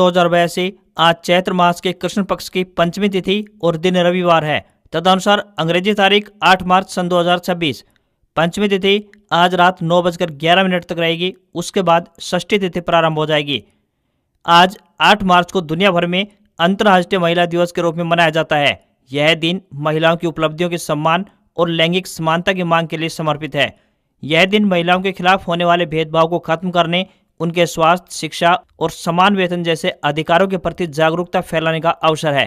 2082। आज चैत्र मास के कृष्ण पक्ष की पंचमी तिथि और दिन रविवार है। तदनुसार अंग्रेजी तारीख 8 मार्च सन 2026। पंचमी तिथि आज रात 9:11 तक रहेगी। उसके बाद षष्ठी तिथि प्रारंभ हो जाएगी। आज 8 मार्च को दुनिया भर में अंतर्राष्ट्रीय महिला दिवस के रूप में मनाया जाता है। यह दिन महिलाओं की उपलब्धियों के सम्मान और लैंगिक समानता की मांग के लिए समर्पित है। यह दिन महिलाओं के खिलाफ होने वाले भेदभाव को खत्म करने, उनके स्वास्थ्य, शिक्षा और समान वेतन जैसे अधिकारों के प्रति जागरूकता फैलाने का अवसर है।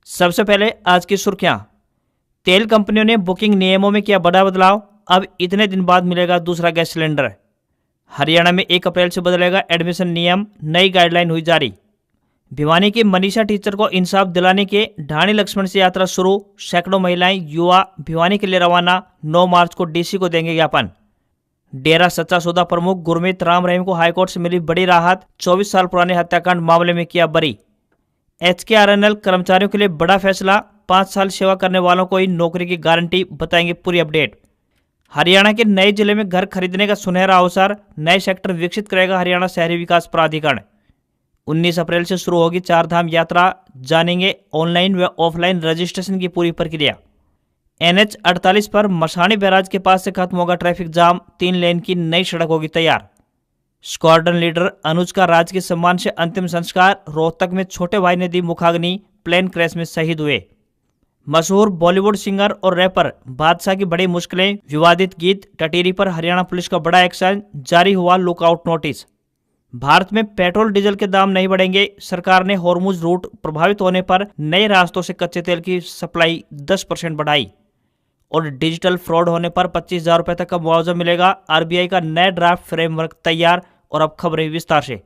सबसे पहले आज की सुर्खियां। तेल कंपनियों ने बुकिंग नियमों में किया बड़ा बदलाव। अब इतने दिन बाद मिलेगा दूसरा गैस सिलेंडर। हरियाणा में 1 अप्रैल से बदलेगा एडमिशन नियम, नई गाइडलाइन हुई जारी। भिवानी की मनीषा टीचर को इंसाफ दिलाने के ढाणी लक्ष्मण से यात्रा शुरू। सैकड़ों महिलाएं, युवा भिवानी के लिए रवाना। 9 मार्च को डीसी को देंगे ज्ञापन। डेरा सच्चा सौदा प्रमुख गुरमीत राम रहीम को हाईकोर्ट से मिली बड़ी राहत। 24 साल पुराने हत्याकांड मामले में किया बरी। HKRNL कर्मचारियों के लिए बड़ा फैसला। 5 साल सेवा करने वालों को ही नौकरी की गारंटी, बताएंगे पूरी अपडेट। हरियाणा के नए जिले में घर खरीदने का सुनहरा अवसर। नए सेक्टर विकसित करेगा हरियाणा शहरी विकास प्राधिकरण। 19 अप्रैल से शुरू होगी 4 धाम यात्रा। जानेंगे ऑनलाइन व ऑफलाइन रजिस्ट्रेशन की पूरी प्रक्रिया। NH 48 पर मसाणी बैराज के पास से खत्म होगा ट्रैफिक जाम। 3 लेन की नई सड़क होगी तैयार। स्क्वाड्रन लीडर अनुज का राजकीय सम्मान से अंतिम संस्कार। रोहतक में छोटे भाई ने दी मुखाग्नि। प्लेन क्रैश में शहीद हुए। मशहूर बॉलीवुड सिंगर और रैपर बादशाह की बड़ी मुश्किलें। विवादित गीत टटीरी पर हरियाणा पुलिस का बड़ा एक्शन। जारी हुआ लुकआउट नोटिस। भारत में पेट्रोल डीजल के दाम नहीं बढ़ेंगे। सरकार ने हॉर्मुज रूट प्रभावित होने पर नए रास्तों से कच्चे तेल की सप्लाई 10% बढ़ाई। और डिजिटल फ्रॉड होने पर 25,000 रुपए तक का मुआवजा मिलेगा। RBI का नया ड्राफ्ट फ्रेमवर्क तैयार। और अब खबरें विस्तार से।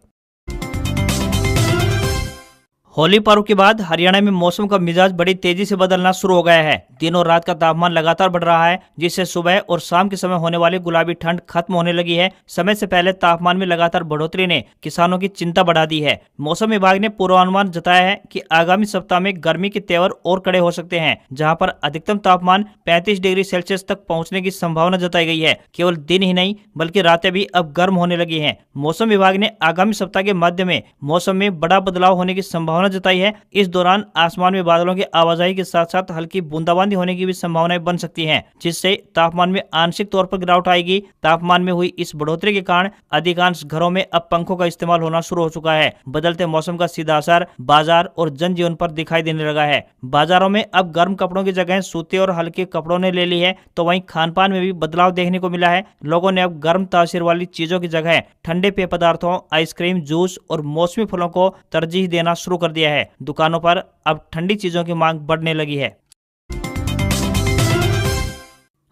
होली पर्व के बाद हरियाणा में मौसम का मिजाज बड़ी तेजी से बदलना शुरू हो गया है। दिन और रात का तापमान लगातार बढ़ रहा है, जिससे सुबह और शाम के समय होने वाली गुलाबी ठंड खत्म होने लगी है। समय से पहले तापमान में लगातार बढ़ोतरी ने किसानों की चिंता बढ़ा दी है। मौसम विभाग ने पूर्वानुमान जताया है कि आगामी सप्ताह में गर्मी के तेवर और कड़े हो सकते हैं, जहाँ पर अधिकतम तापमान 35 डिग्री सेल्सियस तक पहुँचने की संभावना जताई गई है। केवल दिन ही नहीं बल्कि रातें भी अब गर्म होने लगी है। मौसम विभाग ने आगामी सप्ताह के मध्य में मौसम में बड़ा बदलाव होने की संभावना जताई है। इस दौरान आसमान में बादलों की आवाजाही के साथ साथ हल्की बूंदाबांदी होने की भी संभावनाएं बन सकती हैं, जिससे तापमान में आंशिक तौर पर गिरावट आएगी। तापमान में हुई इस बढ़ोतरी के कारण अधिकांश घरों में अब पंखों का इस्तेमाल होना शुरू हो चुका है। बदलते मौसम का सीधा असर बाजार और जनजीवन पर दिखाई देने लगा है। बाजारों में अब गर्म कपड़ों की जगह सूती और हल्के कपड़ों ने ले ली है, तो वहीं खान पान में भी बदलाव देखने को मिला है। लोगों ने अब गर्म तासीर वाली चीजों की जगह ठंडे पेय पदार्थों, आइसक्रीम, जूस और मौसमी फलों को तरजीह देना शुरू कर दिया है। दुकानों पर अब ठंडी चीजों की मांग बढ़ने लगी है।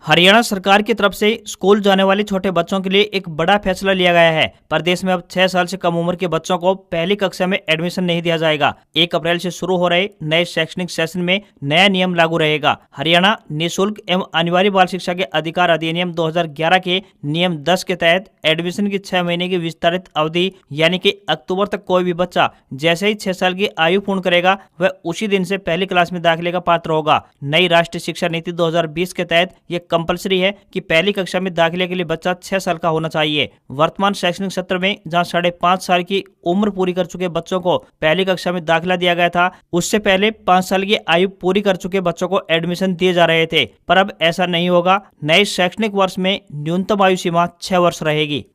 हरियाणा सरकार की तरफ से स्कूल जाने वाले छोटे बच्चों के लिए एक बड़ा फैसला लिया गया है। प्रदेश में अब 6 साल से कम उम्र के बच्चों को पहली कक्षा में एडमिशन नहीं दिया जाएगा। 1 अप्रैल से शुरू हो रहे नए शैक्षणिक सेशन में नया नियम लागू रहेगा। हरियाणा निःशुल्क एवं अनिवार्य बाल शिक्षा के अधिकार अधिनियम 2011 के नियम 10 के तहत एडमिशन की 6 महीने की विस्तारित अवधि यानी कि अक्टूबर तक कोई भी बच्चा जैसे ही 6 साल की आयु पूर्ण करेगा वह उसी दिन से पहली क्लास में दाखिले का पात्र होगा। नई राष्ट्रीय शिक्षा नीति 2020 के तहत यह कंपलसरी है कि पहली कक्षा में दाखिले के लिए बच्चा 6 साल का होना चाहिए। वर्तमान शैक्षणिक सत्र में जहां 5.5 साल की उम्र पूरी कर चुके बच्चों को पहली कक्षा में दाखिला दिया गया था, उससे पहले 5 साल की आयु पूरी कर चुके बच्चों को एडमिशन दिए जा रहे थे, पर अब ऐसा नहीं होगा। नए शैक्षणिक वर्ष में न्यूनतम आयु सीमा 6 वर्ष रहेगी।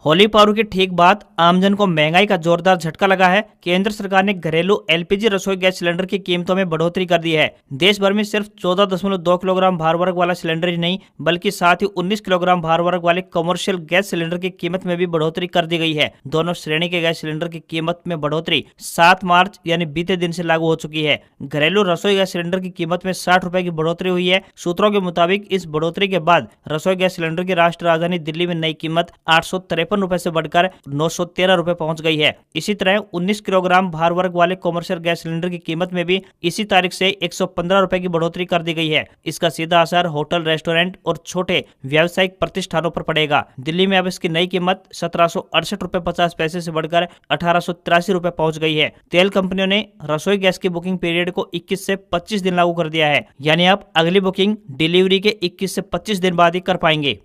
होली पर्व के ठीक बाद आमजन को महंगाई का जोरदार झटका लगा है। केंद्र सरकार ने घरेलू LPG रसोई गैस सिलेंडर की कीमतों में बढ़ोतरी कर दी है। देश भर में सिर्फ 14.2 किलोग्राम भार वर्ग वाला सिलेंडर ही नहीं बल्कि साथ ही 19 किलोग्राम भार वर्ग वाले कमर्शियल गैस सिलेंडर की कीमत में भी बढ़ोतरी कर दी गई है। दोनों श्रेणी के गैस सिलेंडर की कीमत में बढ़ोतरी 7 मार्च यानी बीते दिन से लागू हो चुकी है। घरेलू रसोई गैस सिलेंडर की कीमत में 60 रुपए की बढ़ोतरी हुई है। सूत्रों के मुताबिक इस बढ़ोतरी के बाद रसोई गैस सिलेंडर की राष्ट्रीय राजधानी दिल्ली में नई कीमत 853 रुपए से बढ़कर 913 रुपए पहुंच गई है। इसी तरह 19 किलोग्राम भार वर्ग वाले कमर्शियल गैस सिलेंडर की कीमत में भी इसी तारीख से 115 रुपए की बढ़ोतरी कर दी गई है। इसका सीधा असर होटल, रेस्टोरेंट और छोटे व्यावसायिक प्रतिष्ठानों पर पड़ेगा। दिल्ली में अब इसकी नई कीमत 1768 रुपए 50 पैसे से बढ़कर 1883 रुपए पहुंच गई है। तेल कंपनियों ने रसोई गैस की बुकिंग पीरियड को 21 से 25 दिन लागू कर दिया है, यानी आप अगली बुकिंग डिलीवरी के 21 से 25 दिन बाद ही कर पाएंगे।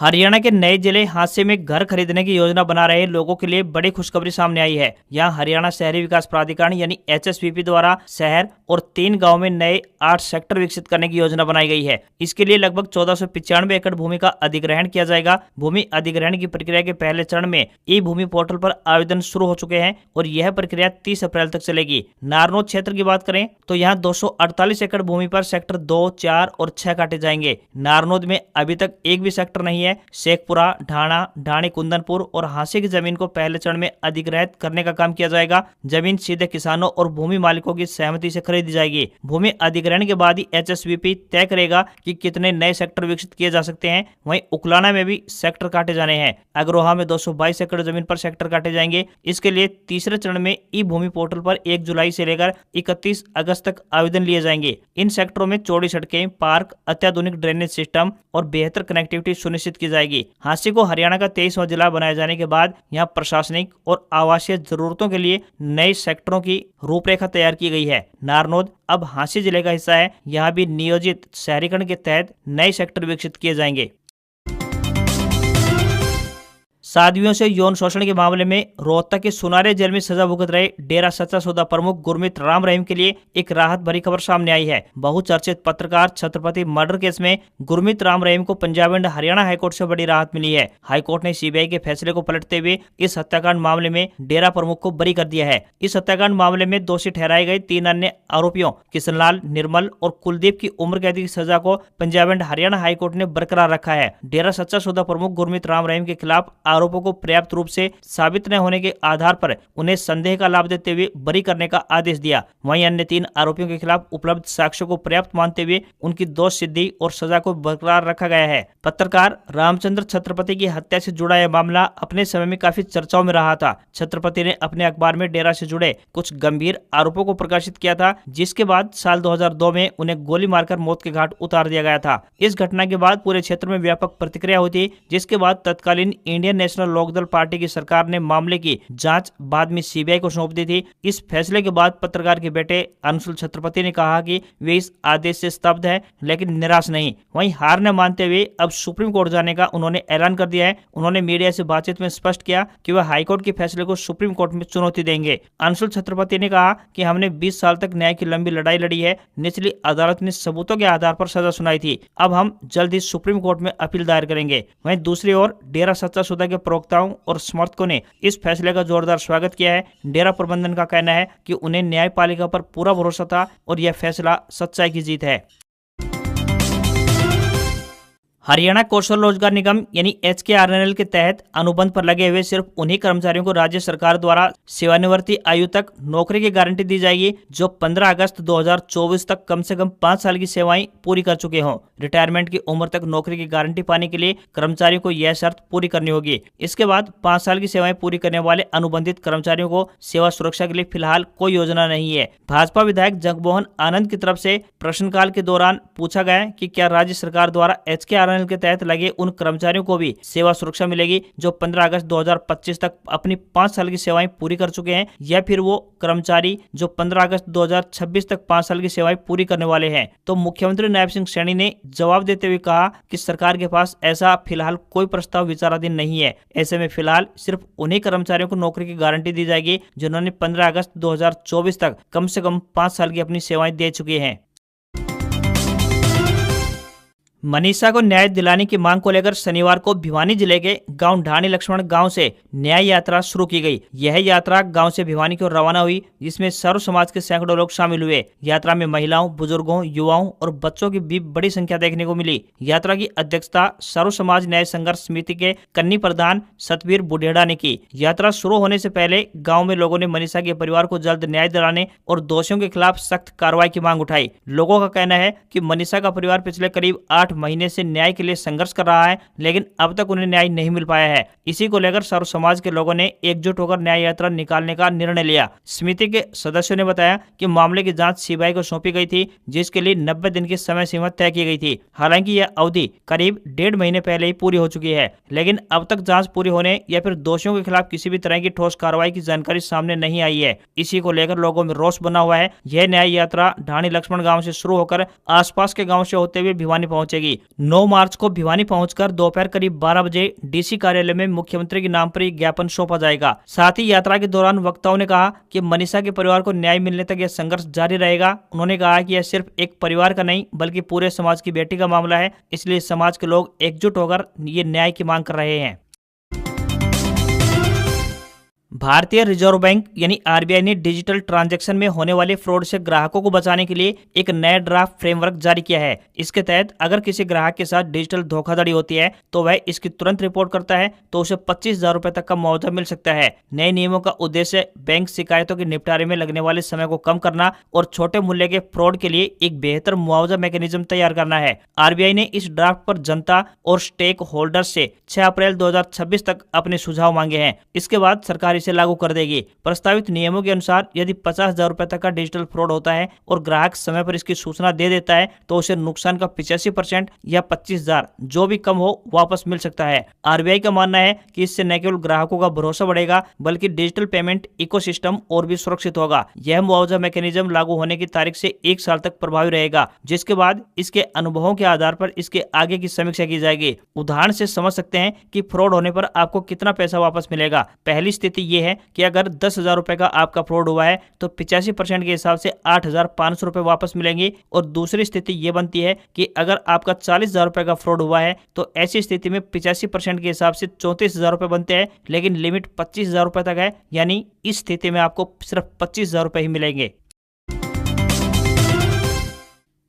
हरियाणा के नए जिले हादसे में घर खरीदने की योजना बना रहे लोगों के लिए बड़ी खुशखबरी सामने आई है। यहाँ हरियाणा शहरी विकास प्राधिकरण यानी HSVP द्वारा शहर और 3 गांव में नए 8 सेक्टर विकसित करने की योजना बनाई गई है। इसके लिए लगभग 1495 एकड़ भूमि का अधिग्रहण किया जाएगा। भूमि अधिग्रहण की प्रक्रिया के पहले चरण में ई भूमि पोर्टल पर आवेदन शुरू हो चुके हैं और यह प्रक्रिया 30 अप्रैल तक चलेगी। नारनौद क्षेत्र की बात करें तो यहाँ 248 एकड़ भूमि पर सेक्टर 2, 4 और 6 काटे जाएंगे। नारनौद में अभी तक एक भी सेक्टर नहीं है। शेखपुरा, ढाणा, ढाणी, कुंदनपुर और हांसी की जमीन को पहले चरण में अधिग्रहित करने का काम किया जाएगा। जमीन सीधे किसानों और भूमि मालिकों की सहमति से खरीदी जाएगी। भूमि अधिग्रहण के बाद ही HSVP तय करेगा कि कितने नए सेक्टर विकसित किए जा सकते हैं। वहीं उकलाना में भी सेक्टर काटे जाने हैं। अग्रोहा में 222 एकड़ जमीन पर सेक्टर काटे जाएंगे। इसके लिए तीसरे चरण में ई भूमि पोर्टल पर 1 जुलाई से लेकर 31 अगस्त तक आवेदन लिए जाएंगे। इन सेक्टरों में चौड़ी सड़कें, पार्क, अत्याधुनिक ड्रेनेज सिस्टम और बेहतर कनेक्टिविटी सुनिश्चित की जाएगी। हांसी को हरियाणा का 23वां जिला बनाए जाने के बाद यहां प्रशासनिक और आवासीय जरूरतों के लिए नए सेक्टरों की रूपरेखा तैयार की गई है। नारनौद अब हांसी जिले का हिस्सा है। यहां भी नियोजित शहरीकरण के तहत नए सेक्टर विकसित किए जाएंगे। साध्वियों से यौन शोषण के मामले में रोहतक के सुनारे जेल में सजा भुगत रहे डेरा सच्चा सौदा प्रमुख गुरमीत राम रहीम के लिए एक राहत भरी खबर सामने आई है। बहुचर्चित पत्रकार छत्रपति मर्डर केस में गुरमीत राम रहीम को पंजाब एंड हरियाणा हाईकोर्ट से बड़ी राहत मिली है। हाईकोर्ट ने CBI के फैसले को पलटते हुए इस हत्याकांड मामले में डेरा प्रमुख को बरी कर दिया है। इस हत्याकांड मामले में दोषी ठहराए गए 3 अन्य आरोपियों किशनलाल, निर्मल और कुलदीप की उम्र कैद की सजा को पंजाब एंड हरियाणा हाईकोर्ट ने बरकरार रखा है। डेरा सच्चा सौदा प्रमुख गुरमीत राम रहीम के खिलाफ आरोपों को पर्याप्त रूप से साबित न होने के आधार पर उन्हें संदेह का लाभ देते हुए बरी करने का आदेश दिया। वहीं अन्य 3 आरोपियों के खिलाफ उपलब्ध साक्ष्यों को पर्याप्त मानते हुए उनकी दोष सिद्धि और सजा को बरकरार रखा गया है। पत्रकार रामचंद्र छत्रपति की हत्या से जुड़ा यह मामला अपने समय में काफी चर्चाओं में रहा था। छत्रपति ने अपने अखबार में डेरा से जुड़े कुछ गंभीर आरोपों को प्रकाशित किया था, जिसके बाद साल 2002 में उन्हें गोली मारकर मौत के घाट उतार दिया गया था। इस घटना के बाद पूरे क्षेत्र में व्यापक प्रतिक्रिया हुई थी, जिसके बाद तत्कालीन इंडियन नेशनल लोकदल पार्टी की सरकार ने मामले की जांच बाद में CBI को सौंप दी थी। इस फैसले के बाद पत्रकार के बेटे अंशुल छत्रपति ने कहा कि वे इस आदेश से स्तब्ध है, लेकिन निराश नहीं। वहीं हार न मानते हुए अब सुप्रीम कोर्ट जाने का उन्होंने ऐलान कर दिया है। उन्होंने मीडिया से बातचीत में स्पष्ट किया कि वह हाईकोर्ट के फैसले को सुप्रीम कोर्ट में चुनौती देंगे। अंशुल छत्रपति ने कहा कि हमने 20 साल तक न्याय की लंबी लड़ाई लड़ी है। निचली अदालत ने सबूतों के आधार पर सजा सुनाई थी। अब हम जल्द ही सुप्रीम कोर्ट में अपील दायर करेंगे। वहीं दूसरी ओर डेरा सच्चा सौदा के प्रवक्ताओं और समर्थकों ने इस फैसले का जोरदार स्वागत किया है। डेरा प्रबंधन का कहना है कि उन्हें न्यायपालिका पर पूरा भरोसा था और यह फैसला सच्चाई की जीत है। हरियाणा कौशल रोजगार निगम यानी HKRNL के तहत अनुबंध पर लगे हुए सिर्फ उन्हीं कर्मचारियों को राज्य सरकार द्वारा सेवानिवृत्ति आयु तक नौकरी की गारंटी दी जाएगी जो 15 अगस्त 2024 तक कम से कम 5 साल की सेवाएं पूरी कर चुके हों। रिटायरमेंट की उम्र तक नौकरी की गारंटी पाने के लिए कर्मचारियों को यह शर्त पूरी करनी होगी। इसके बाद 5 साल की सेवाएं पूरी करने वाले अनुबंधित कर्मचारियों को सेवा सुरक्षा के लिए फिलहाल कोई योजना नहीं है। भाजपा विधायक जगमोहन आनंद की तरफ से प्रश्नकाल के दौरान पूछा गया कि क्या राज्य सरकार द्वारा HKRNL के तहत लगे उन कर्मचारियों को भी सेवा सुरक्षा मिलेगी जो 15 अगस्त 2025 तक अपनी 5 साल की सेवाएं पूरी कर चुके हैं, या फिर वो कर्मचारी जो 15 अगस्त 2026 तक 5 साल की सेवाएं पूरी करने वाले हैं। तो मुख्यमंत्री नायब सिंह सैनी ने जवाब देते हुए कहा कि सरकार के पास ऐसा फिलहाल कोई प्रस्ताव विचाराधीन नहीं है। ऐसे में फिलहाल सिर्फ उन्हीं कर्मचारियों को नौकरी की गारंटी दी जाएगी जिन्होंने 15 अगस्त 2024 तक कम से कम 5 साल की अपनी सेवाएं दे चुके हैं। मनीषा को न्याय दिलाने की मांग को लेकर शनिवार को भिवानी जिले के गांव ढाणी लक्ष्मण गांव से न्याय यात्रा शुरू की गई। यह यात्रा गांव से भिवानी की ओर रवाना हुई, जिसमें सर्व समाज के सैकड़ों लोग शामिल हुए। यात्रा में महिलाओं, बुजुर्गों, युवाओं और बच्चों की भी बड़ी संख्या देखने को मिली। यात्रा की अध्यक्षता सर्व समाज न्याय संघर्ष समिति के कन्नी प्रधान सतवीर बुढ़ेड़ा ने की। यात्रा शुरू होने से पहले गाँव में लोगों ने मनीषा के परिवार को जल्द न्याय दिलाने और दोषियों के खिलाफ सख्त कार्रवाई की मांग उठाई। लोगों का कहना है कि मनीषा का परिवार पिछले करीब 8 महीने से न्याय के लिए संघर्ष कर रहा है, लेकिन अब तक उन्हें न्याय नहीं मिल पाया है। इसी को लेकर सर्व समाज के लोगों ने एकजुट होकर न्याय यात्रा निकालने का निर्णय लिया। समिति के सदस्यों ने बताया कि मामले की जांच CBI को सौंपी गई थी, जिसके लिए 90 दिन की समय सीमा तय की गई थी। हालांकि यह अवधि करीब 1.5 महीने पहले ही पूरी हो चुकी है, लेकिन अब तक जांच पूरी होने या फिर दोषियों के खिलाफ किसी भी तरह की ठोस कार्रवाई की जानकारी सामने नहीं आई है। इसी को लेकर लोगों में रोष बना हुआ है। यह न्याय यात्रा ढाणी लक्ष्मण गाँव से शुरू होकर आसपास के गाँव से होते हुए भिवानी पहुंचेगी। सकेगी। 9 मार्च को भिवानी पहुंचकर दोपहर करीब 12 बजे डीसी कार्यालय में मुख्यमंत्री के नाम पर ज्ञापन सौंपा जाएगा। साथ ही यात्रा के दौरान वक्ताओं ने कहा कि मनीषा के परिवार को न्याय मिलने तक यह संघर्ष जारी रहेगा। उन्होंने कहा कि यह सिर्फ एक परिवार का नहीं बल्कि पूरे समाज की बेटी का मामला है, इसलिए समाज के लोग एकजुट होकर ये न्याय की मांग कर रहे हैं। भारतीय रिजर्व बैंक यानी आरबीआई ने डिजिटल ट्रांजैक्शन में होने वाले फ्रॉड से ग्राहकों को बचाने के लिए एक नया ड्राफ्ट फ्रेमवर्क जारी किया है। इसके तहत अगर किसी ग्राहक के साथ डिजिटल धोखाधड़ी होती है तो वह इसकी तुरंत रिपोर्ट करता है तो उसे 25,000 रुपए तक का मुआवजा मिल सकता है। नए नियमों का उद्देश्य बैंक शिकायतों के निपटारे में लगने वाले समय को कम करना और छोटे मूल्य के फ्रॉड के लिए एक बेहतर मुआवजा मैकेनिज्म तैयार करना है। आरबीआई ने इस ड्राफ्ट पर जनता और स्टेक होल्डर्स से 6 अप्रैल 2026 तक अपने सुझाव मांगे हैं। इसके बाद सरकार इसे लागू कर देगी। प्रस्तावित नियमों के अनुसार यदि 50,000 रुपए तक का डिजिटल फ्रॉड होता है और ग्राहक समय पर इसकी सूचना दे देता है तो उसे नुकसान का 85% या 25,000 जो भी कम हो वापस मिल सकता है। आरबीआई का मानना है कि इससे न केवल ग्राहकों का भरोसा बढ़ेगा बल्कि डिजिटल पेमेंट इकोसिस्टम और भी सुरक्षित होगा। यह मुआवजा मैकेनिज्म लागू होने की तारीख से 1 साल तक प्रभावी रहेगा, जिसके बाद इसके अनुभवों के आधार पर इसके आगे की समीक्षा की जाएगी। उदाहरण से समझ सकते हैं कि फ्रॉड होने पर आपको कितना पैसा वापस मिलेगा। पहली स्थिति यह है कि अगर 10,000 रुपए का आपका फ्रॉड हुआ है तो 85% के हिसाब से 8,500 रुपए वापस मिलेंगे और दूसरी स्थिति ये बनती है कि अगर आपका 40,000 रुपए का फ्रॉड हुआ है तो ऐसी स्थिति में 85% के हिसाब से 34,000 रुपए बनते हैं, लेकिन लिमिट 25,000 रुपए तक है, यानी इस स्थिति में आपको सिर्फ 25,000 रुपए ही मिलेंगे।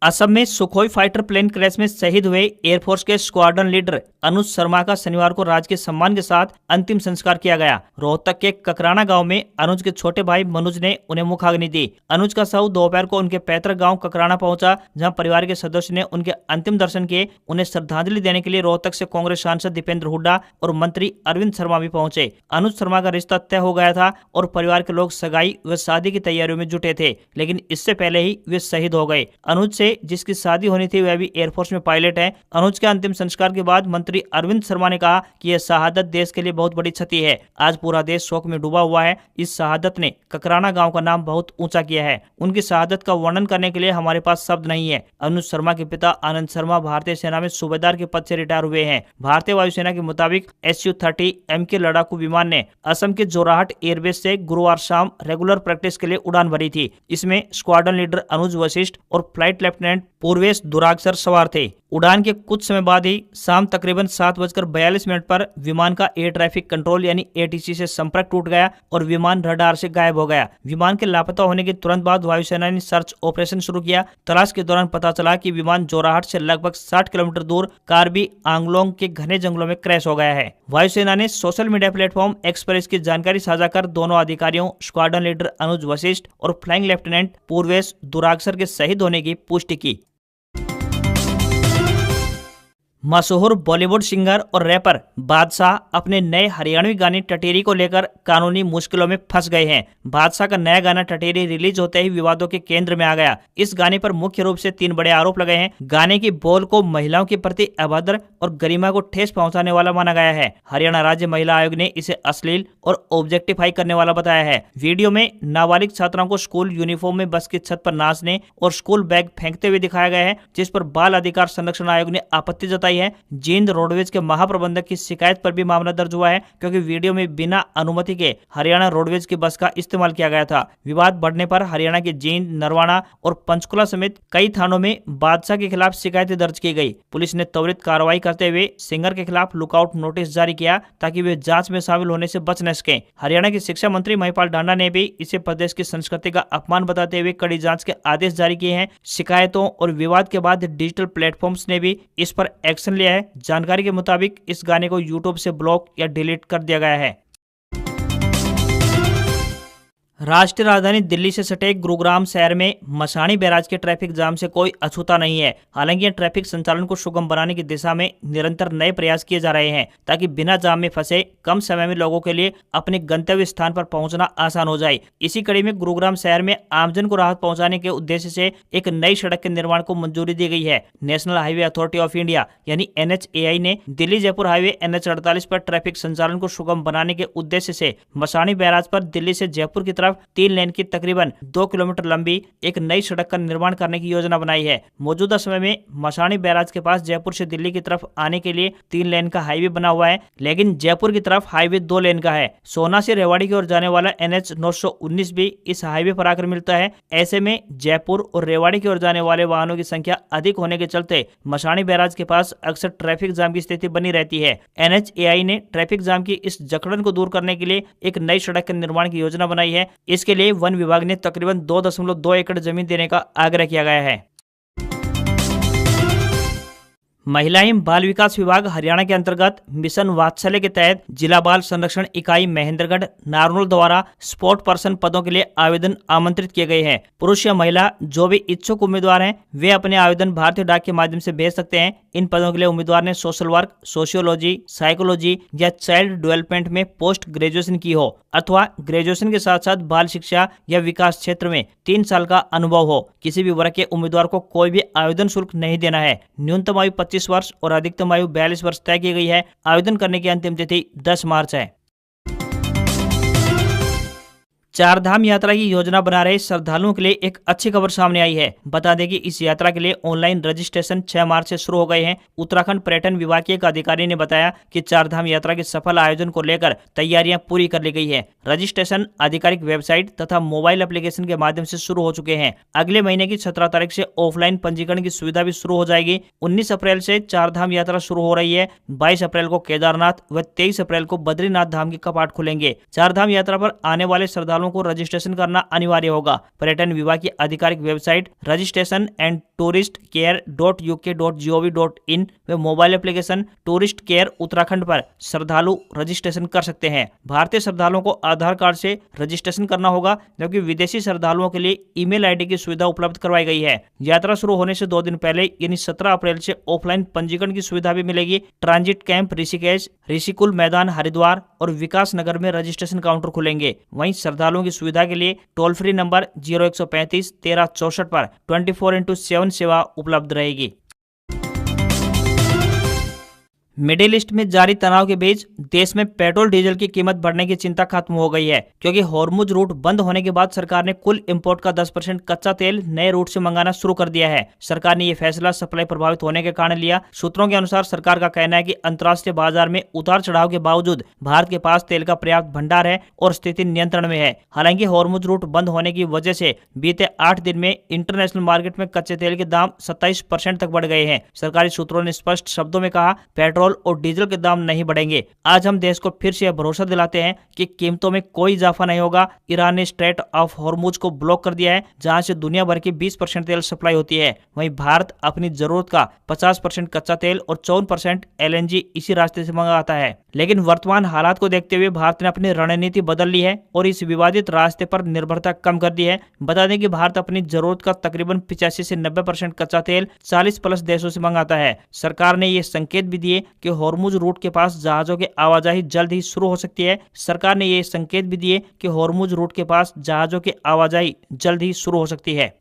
असम में सुखोई फाइटर प्लेन क्रैश में शहीद हुए एयरफोर्स के स्क्वाड्रन लीडर अनुज शर्मा का शनिवार को राजकीय सम्मान के साथ अंतिम संस्कार किया गया। रोहतक के ककराना गांव में अनुज के छोटे भाई मनुज ने उन्हें मुखाग्नि दी। अनुज का शव दोपहर को उनके पैतृक गांव ककराना पहुंचा, जहां परिवार के सदस्य ने उनके अंतिम दर्शन किए। उन्हें श्रद्धांजलि देने के लिए रोहतक से कांग्रेस सांसद दीपेंद्र हुड्डा और मंत्री अरविंद शर्मा भी पहुंचे। अनुज शर्मा का रिश्ता तय हो गया था और परिवार के लोग सगाई व शादी की तैयारियों में जुटे थे, लेकिन इससे पहले ही वे शहीद हो गए। अनुज से जिसकी शादी होनी थी वह भी एयरफोर्स में पायलट है। अनुज के अंतिम संस्कार के बाद मंत्री अरविंद शर्मा ने कहा कि यह शहादत देश के लिए बहुत बड़ी क्षति है। आज पूरा देश शोक में डूबा हुआ है। इस शहादत ने ककराना गांव का नाम बहुत ऊंचा किया है। उनकी शहादत का वर्णन करने के लिए हमारे पास शब्द नहीं है। अनुज शर्मा के पिता आनंद शर्मा भारतीय सेना में सूबेदार के पद से रिटायर हुए हैं। भारतीय वायुसेना के मुताबिक Su-30 MK लड़ाकू विमान ने असम के जोरहाट एयरबेस से गुरुवार शाम रेगुलर प्रैक्टिस के लिए उड़ान भरी थी। इसमें स्क्वाड्रन लीडर अनुज वशिष्ठ और फ्लाइट लेफ्टिनेंट पूर्वेश दुरागसर सवार थे। उड़ान के कुछ समय बाद ही शाम तकरीबन 7:42 पर विमान का एयर ट्रैफिक कंट्रोल यानी ATC से संपर्क टूट गया और विमान रडार से गायब हो गया। विमान के लापता होने के तुरंत बाद वायुसेना ने सर्च ऑपरेशन शुरू किया। तलाश के दौरान पता चला कि विमान जोरहाट से लगभग 60 किलोमीटर दूर कार्बी आंगलोंग के घने जंगलों में क्रैश हो गया है। वायुसेना ने सोशल मीडिया प्लेटफॉर्म एक्स पर इसकी जानकारी साझा कर दोनों अधिकारियों स्क्वाड्रन लीडर अनुज वशिष्ठ और फ्लाइंग लेफ्टिनेंट पूर्वेश दुरागसर के शहीद होने की पुष्टि की। मशहूर बॉलीवुड सिंगर और रैपर बादशाह अपने नए हरियाणवी गाने टटेरी को लेकर कानूनी मुश्किलों में फंस गए हैं। बादशाह का नया गाना टटेरी रिलीज होते ही विवादों के केंद्र में आ गया। इस गाने पर मुख्य रूप से 3 बड़े आरोप लगे हैं। गाने की बोल को महिलाओं के प्रति अभद्र और गरिमा को ठेस पहुंचाने वाला माना गया है। हरियाणा राज्य महिला आयोग ने इसे अश्लील और ऑब्जेक्टिफाई करने वाला बताया है। वीडियो में नाबालिग छात्राओं को स्कूल यूनिफॉर्म में बस की छत पर नाचने और स्कूल बैग फेंकते हुए दिखाया गया है, जिस पर बाल अधिकार संरक्षण आयोग ने आपत्ति जताई है। जींद रोडवेज के महाप्रबंधक की शिकायत पर भी मामला दर्ज हुआ है, क्योंकि वीडियो में बिना अनुमति के हरियाणा रोडवेज की बस का इस्तेमाल किया गया था। विवाद बढ़ने पर हरियाणा के जींद, नरवाना और पंचकुला समेत कई थानों में बादशाह के खिलाफ शिकायतें दर्ज की गई। पुलिस ने त्वरित कार्रवाई करते हुए सिंगर के खिलाफ लुकआउट नोटिस जारी किया ताकि वे जांच में शामिल होने से बच न सकें। हरियाणा के शिक्षा मंत्री महिपाल डांडा ने भी इसे प्रदेश की संस्कृति का अपमान बताते हुए कड़ी जांच के आदेश जारी किए हैं। शिकायतों और विवाद के बाद डिजिटल प्लेटफॉर्म्स ने भी इस पर एक्शन लिया है। जानकारी के मुताबिक इस गाने को यूट्यूब से ब्लॉक या डिलीट कर दिया गया है। राष्ट्रीय राजधानी दिल्ली से सटे गुरुग्राम शहर में मसाणी बैराज के ट्रैफिक जाम से कोई अछूता नहीं है। हालांकि यह ट्रैफिक संचालन को सुगम बनाने की दिशा में निरंतर नए प्रयास किए जा रहे हैं ताकि बिना जाम में फंसे कम समय में लोगों के लिए अपने गंतव्य स्थान पर पहुंचना आसान हो जाए। इसी कड़ी में गुरुग्राम शहर में आमजन को राहत पहुंचाने के उद्देश्य से एक नई सड़क के निर्माण को मंजूरी दी गई है। National highway authority of India यानी NHAI ने दिल्ली जयपुर हाईवे NH 48 पर ट्रैफिक संचालन को सुगम बनाने के उद्देश्य से मसाणी बैराज पर दिल्ली से जयपुर की तरफ तरफ 3 लेन की तकरीबन 2 किलोमीटर लंबी एक नई सड़क का निर्माण करने की योजना बनाई है। मौजूदा समय में मसानी बैराज के पास जयपुर से दिल्ली की तरफ आने के लिए 3 लेन का हाईवे बना हुआ है, लेकिन जयपुर की तरफ हाईवे 2 लेन का है। सोना से रेवाड़ी की ओर जाने वाला NH 919 भी इस हाईवे पर आकर मिलता है। ऐसे में जयपुर और रेवाड़ी की ओर जाने वाले वाहनों की संख्या अधिक होने के चलते मसानी बैराज के पास अक्सर ट्रैफिक जाम की स्थिति बनी रहती है। NHAI ने ट्रैफिक जाम की इस जकड़न को दूर करने के लिए एक नई सड़क के निर्माण की योजना बनाई है। इसके लिए वन विभाग ने तकरीबन 2.2 एकड़ जमीन देने का आग्रह किया गया है। महिला एवं बाल विकास विभाग हरियाणा के अंतर्गत मिशन वात्सल्य के तहत जिला बाल संरक्षण इकाई महेंद्रगढ़ नारनौल द्वारा स्पोर्ट पर्सन पदों के लिए आवेदन आमंत्रित किए गए हैं। पुरुष या महिला जो भी इच्छुक उम्मीदवार हैं वे अपने आवेदन भारतीय डाक के माध्यम से भेज सकते हैं। इन पदों के लिए उम्मीदवार ने सोशल वर्क, सोशियोलॉजी, साइकोलॉजी या चाइल्ड डेवलपमेंट में पोस्ट ग्रेजुएशन की हो अथवा ग्रेजुएशन के साथ साथ बाल शिक्षा या विकास क्षेत्र में 3 साल का अनुभव हो। किसी भी वर्ग के उम्मीदवार को कोई भी आवेदन शुल्क नहीं देना है। न्यूनतम आयु 25 वर्ष और अधिकतम आयु 42 वर्ष तय की गई है। आवेदन करने की अंतिम तिथि 10 मार्च है। चारधाम यात्रा की योजना बना रहे श्रद्धालुओं के लिए एक अच्छी खबर सामने आई है। बता दें कि इस यात्रा के लिए ऑनलाइन रजिस्ट्रेशन 6 मार्च से शुरू हो गए हैं। उत्तराखंड पर्यटन विभाग के एक अधिकारी ने बताया कि चारधाम यात्रा के सफल आयोजन को लेकर तैयारियां पूरी कर ली गई है। रजिस्ट्रेशन आधिकारिक वेबसाइट तथा मोबाइल एप्लीकेशन के माध्यम से शुरू हो चुके हैं। अगले महीने की 17 तारीख से ऑफलाइन पंजीकरण की सुविधा भी शुरू हो जाएगी। 19 अप्रैल से चारधाम यात्रा शुरू हो रही है। 22 अप्रैल को केदारनाथ व 23 अप्रैल को बद्रीनाथ धाम के कपाट खुलेंगे। चारधाम यात्रा पर आने वाले श्रद्धालुओं को रजिस्ट्रेशन करना अनिवार्य होगा। पर्यटन विभाग की आधिकारिक website registration and tourist care .uk.gov.in व mobile application tourist care Uttarakhand पर श्रद्धालु रजिस्ट्रेशन कर सकते हैं। भारतीय श्रद्धालुओं को आधार कार्ड से रजिस्ट्रेशन करना होगा, जबकि विदेशी श्रद्धालुओं के लिए ईमेल आईडी की सुविधा उपलब्ध करवाई गई है। यात्रा शुरू होने से 2 दिन पहले यानी 17 अप्रैल से ऑफलाइन पंजीकरण की सुविधा भी मिलेगी। ट्रांजिट कैंप ऋषिकेश, ऋषिकुल मैदान हरिद्वार और विकास नगर में रजिस्ट्रेशन काउंटर खुलेंगे। वहीं श्रद्धालुओं की सुविधा के लिए टोल फ्री नंबर 0135 1364 पर 24/7 सेवा उपलब्ध रहेगी। मिडिल ईस्ट में जारी तनाव के बीच देश में पेट्रोल डीजल की कीमत बढ़ने की चिंता खत्म हो गई है, क्योंकि हॉर्मुज रूट बंद होने के बाद सरकार ने कुल इंपोर्ट का 10% कच्चा तेल नए रूट से मंगाना शुरू कर दिया है। सरकार ने यह फैसला सप्लाई प्रभावित होने के कारण लिया। सूत्रों के अनुसार सरकार का कहना है कि अंतर्राष्ट्रीय बाजार में उतार चढ़ाव के बावजूद भारत के पास तेल का पर्याप्त भंडार है और स्थिति नियंत्रण में है। हालांकि हॉर्मुज रूट बंद होने की वजह से बीते 8 दिन में इंटरनेशनल मार्केट में कच्चे तेल के दाम 27% तक बढ़ गए हैं। सरकारी सूत्रों ने स्पष्ट शब्दों में कहा, पेट्रोल और डीजल के दाम नहीं बढ़ेंगे। आज हम देश को फिर से यह भरोसा दिलाते हैं कि कीमतों में कोई इजाफा नहीं होगा। ईरान ने स्ट्रेट ऑफ हॉर्मुज को ब्लॉक कर दिया है, जहां से दुनिया भर की 20% तेल सप्लाई होती है। वहीं भारत अपनी जरूरत का 50% कच्चा तेल और 54% LNG इसी रास्ते से मंगाता है। लेकिन वर्तमान हालात को देखते हुए भारत ने अपनी रणनीति बदल ली है और इस विवादित रास्ते पर निर्भरता कम कर दी है। बता दें कि भारत अपनी जरूरत का तकरीबन 85 से 90% कच्चा तेल 40+ देशों से मंगाता है। सरकार ने ये संकेत भी दिए कि हॉर्मुज रूट के पास जहाजों की आवाजाही जल्द ही शुरू हो सकती है। सरकार ने ये संकेत भी दिए कि हॉर्मुज रूट के पास जहाजों की आवाजाही जल्द ही शुरू हो सकती है।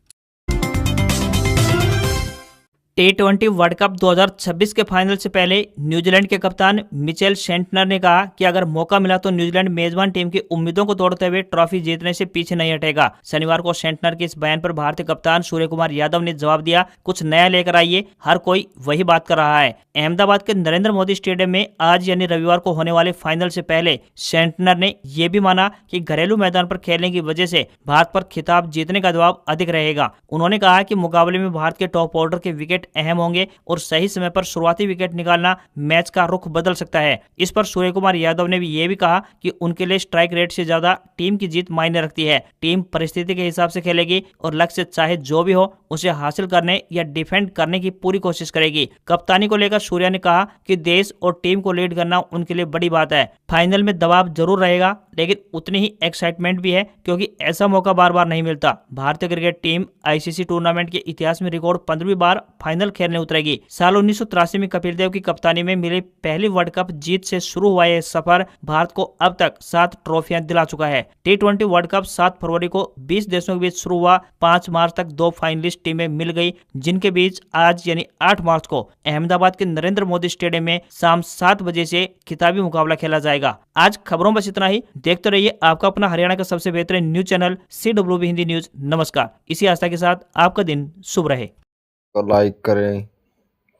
T20 वर्ल्ड कप 2026 के फाइनल से पहले न्यूजीलैंड के कप्तान मिचेल सेंटनर ने कहा कि अगर मौका मिला तो न्यूजीलैंड मेजबान टीम की उम्मीदों को तोड़ते हुए ट्रॉफी जीतने से पीछे नहीं हटेगा। शनिवार को सेंटनर के इस बयान पर भारतीय कप्तान सूर्य कुमार यादव ने जवाब दिया, कुछ नया लेकर आइए, हर कोई वही बात कर रहा है। अहमदाबाद के नरेंद्र मोदी स्टेडियम में आज यानी रविवार को होने वाले फाइनल से पहले सेंटनर ने यह भी माना कि घरेलू मैदान पर खेलने की वजह से भारत पर खिताब जीतने का दबाव अधिक रहेगा। उन्होंने कहा कि मुकाबले में भारत के टॉप ऑर्डर के विकेट अहम होंगे और सही समय पर शुरुआती विकेट निकालना मैच का रुख बदल सकता है। इस पर सूर्य कुमार यादव ने भी ये भी कहा कि उनके लिए स्ट्राइक रेट से ज्यादा टीम की जीत मायने रखती है। टीम परिस्थिति के हिसाब से खेलेगी और लक्ष्य चाहे जो भी हो उसे हासिल करने या डिफेंड करने की पूरी कोशिश करेगी। कप्तानी को लेकर सूर्या ने कहा कि देश और टीम को लीड करना उनके लिए बड़ी बात है। फाइनल में दबाव जरूर रहेगा, लेकिन उतनी ही एक्साइटमेंट भी है, क्योंकि ऐसा मौका बार बार नहीं मिलता। भारतीय क्रिकेट टीम ICC टूर्नामेंट के इतिहास में रिकॉर्ड 15वीं बार फाइनल खेलने उतरेगी। साल 1983 में कपिल देव की कप्तानी में मिली पहली वर्ल्ड कप जीत से शुरू हुआ यह सफर भारत को अब तक 7 ट्रॉफियां दिला चुका है। T20 वर्ल्ड कप 7 फरवरी को 20 देशों के बीच शुरू हुआ। 5 मार्च तक 2 फाइनलिस्ट टीमें मिल गई, जिनके बीच आज यानी 8 मार्च को अहमदाबाद के नरेंद्र मोदी स्टेडियम में शाम 7 बजे से खिताबी मुकाबला खेला जाएगा। आज खबरों बस इतना ही। देखते रहिए आपका अपना हरियाणा का सबसे बेहतरीन news channel CWB Hindi news. नमस्कार। इसी आस्था के साथ आपका दिन शुभ रहे। को लाइक करें,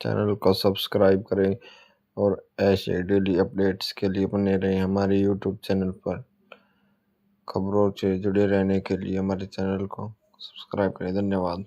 चैनल को सब्सक्राइब करें और ऐसे डेली अपडेट्स के लिए बने रहें हमारे यूट्यूब चैनल पर। खबरों से जुड़े रहने के लिए हमारे चैनल को सब्सक्राइब करें। धन्यवाद।